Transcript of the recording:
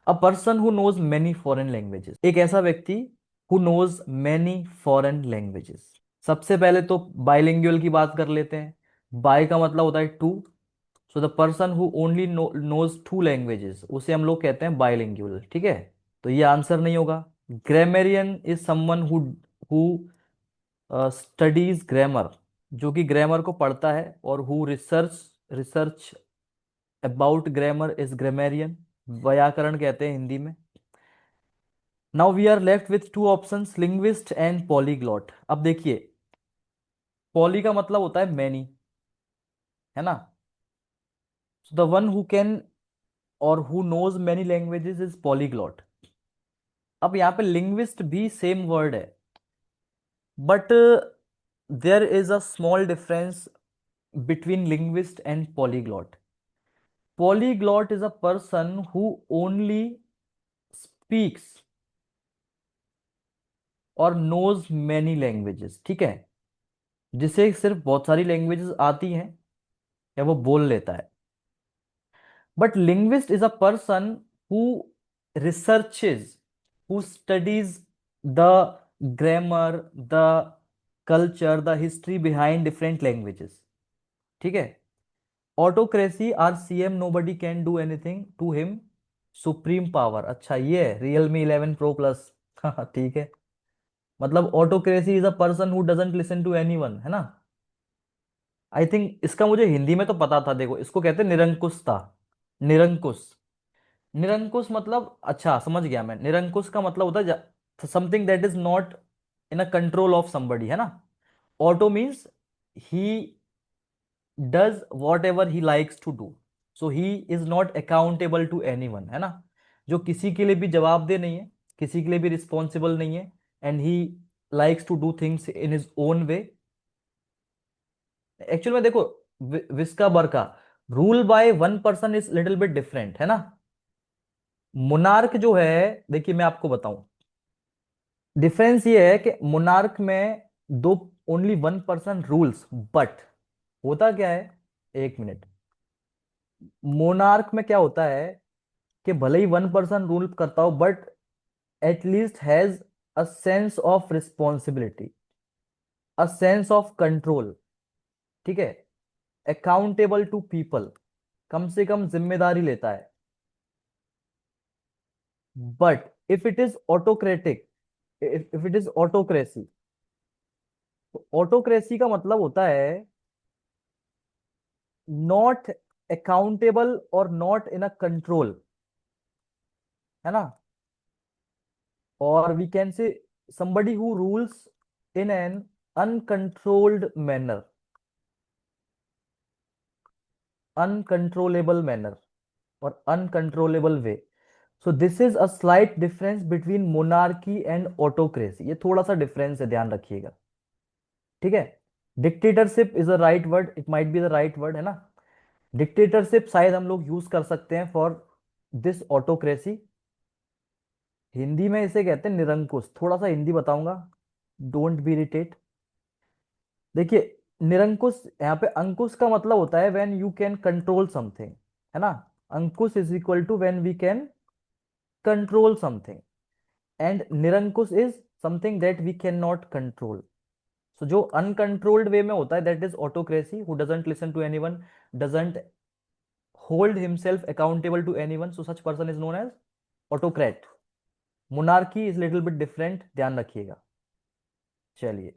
A person who knows many foreign languages, एक ऐसा व्यक्ति who knows many foreign languages. सबसे पहले तो बाइलिंगुअल की बात कर लेते हैं। बाय का मतलब होता है two. So the person who only knows two languages उसे हम लोग कहते हैं बाइलिंगुअल। ठीक है, तो ये आंसर नहीं होगा। Grammarian is someone who studies grammar, जो कि ग्रामर को पढ़ता है, और who research research about grammar is grammarian, व्याकरण कहते हैं हिंदी में। Now we are left with two options, linguist and polyglot. अब देखिए, पॉली का मतलब होता है मैनी, है ना। So the one who can और who knows many languages is polyglot. अब यहाँ पे लिंग्विस्ट भी सेम वर्ड है, but there is a small difference between linguist and polyglot. Polyglot is a person who only speaks और knows many languages. ठीक है, जिसे सिर्फ बहुत सारी लैंग्वेजेस आती हैं या वो बोल लेता है। But linguist is a person who researches, who studies the grammar, the culture, the history behind different languages. ठीक है। Autocracy are CM nobody can do anything to him, supreme power. अच्छा, ये है रियलमी 11 Pro Plus। ठीक है, मतलब autocracy is a person who doesn't listen to anyone, है ना। आई थिंक इसका मुझे हिंदी में तो पता था। देखो, इसको कहते हैं निरंकुशता। निरंकुश। निरंकुश मतलब, अच्छा समझ गया मैं। निरंकुश का मतलब होता है something that is not in a control of somebody, है ना। Auto means he does whatever he likes to do, so he is not accountable to anyone, है ना। जो किसी के लिए भी जवाबदेह नहीं है, किसी के लिए भी रिस्पॉन्सिबल नहीं है, and he likes to do things in his own way. Actual में देखो, विस्का बरका, rule by one person is little bit different, है ना। मुनार्क जो है, देखिए मैं आपको बताऊं, डिफरेंस ये है कि मुनार्क में दो, only one person rules, but होता क्या है, एक मिनट। मोनार्क में क्या होता है कि भले ही वन पर्सन रूल करता हो, but at least has a sense of responsibility, a sense of control. ठीक है, अकाउंटेबल टू पीपल, कम से कम जिम्मेदारी लेता है। But if it is autocratic, if it is autocracy, autocracy का मतलब होता है नॉट अकाउंटेबल और नॉट इन अ कंट्रोल, है ना। और we can say somebody who rules in an uncontrolled manner, uncontrollable manner और uncontrollable way. So this is a slight difference between monarchy and autocracy. ये थोड़ा सा डिफरेंस है, ध्यान रखिएगा। ठीक है। Dictatorship is a right word, it might be the right word, है ना। डिक्टेटरशिप शायद हम लोग यूज कर सकते हैं फॉर दिस ऑटोक्रेसी। हिंदी में इसे कहते हैं निरंकुश। थोड़ा सा हिंदी बताऊंगा, डोंट बी इरिटेट। देखिए, निरंकुश, यहाँ पे अंकुश का मतलब होता है when you can control something, है ना। अंकुश is equal to when we can control something, and निरंकुश is something that we can not control. So जो अनकंट्रोल्ड वे में होता है, that is autocracy, who doesn't listen to anyone, doesn't hold himself accountable to anyone, so such person is known as autocrat. Monarchy is little bit different, ध्यान रखिएगा। चलिए।